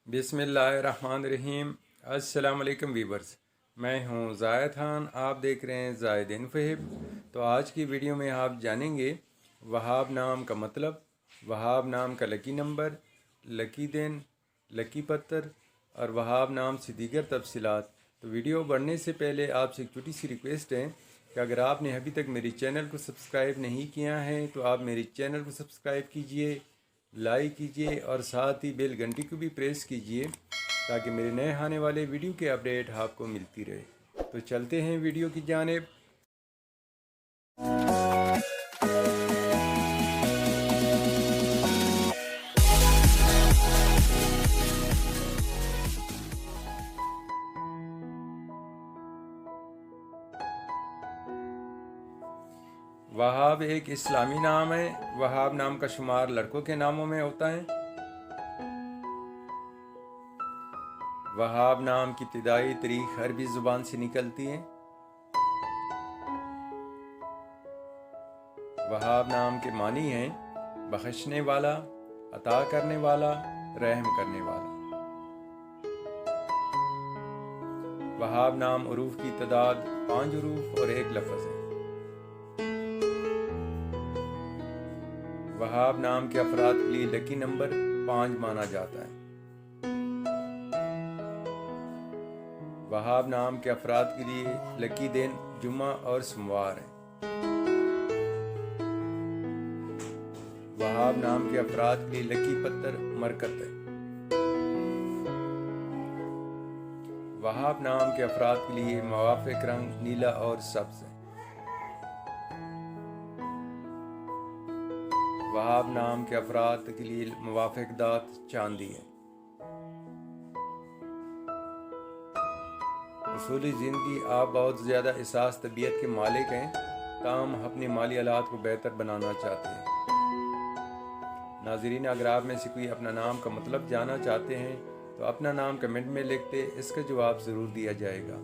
बिस्मिल्लाहिर्रहमानिर्रहीम। अस्सलाम वालेकुम वीवर्स, मैं हूं ज़ायद खान, आप देख रहे हैं ज़ायद इन्फोहिब। तो आज की वीडियो में आप जानेंगे वहाब नाम का मतलब, वहाब नाम का लकी नंबर, लकी दिन, लकी पत्थर और वहाब नाम से दीगर तफसीलात। तो वीडियो बढ़ने से पहले आपसे एक छोटी सी रिक्वेस्ट है कि अगर आपने अभी तक मेरे चैनल को सब्सक्राइब नहीं किया है तो आप मेरे चैनल को सब्सक्राइब कीजिए, लाइक कीजिए और साथ ही बेल घंटी को भी प्रेस कीजिए ताकि मेरे नए आने वाले वीडियो के अपडेट आपको मिलती रहे। तो चलते हैं वीडियो की जानिब। वहाब एक इस्लामी नाम है। वहाब नाम का शुमार लड़कों के नामों में होता है। वहाब नाम की इब्तिदाई तारीख अरबी ज़ुबान से निकलती है। वहाब नाम के मानी हैं बख्शने वाला, अता करने वाला, रहम करने वाला। वहाब नाम उरूफ की तादाद 5 उरूफ और 1 लफ्ज़ है। वहाब नाम के अफराद के लिए लकी नंबर 5 माना जाता है। वहाब नाम के अफराद के लिए लकी दिन जुम्मा और सोमवार है। वहाब नाम के अफराद के लिए लकी पत्थर मरकत है। वहाब नाम के अफराद के लिए मुवाफिक रंग नीला और सब्ज है। वहाब नाम के अफराद के लिए मुवाफिक दात चांदी है। उसूली ज़िंदगी आप बहुत ज़्यादा एहसास तबीयत के मालिक हैं, ताहम अपनी माली हालात को बेहतर बनाना चाहते हैं। नाज़रीन, अगर आप में से कोई अपना नाम का मतलब जानना चाहते हैं तो अपना नाम कमेंट में लिखते, इसका जवाब ज़रूर दिया जाएगा।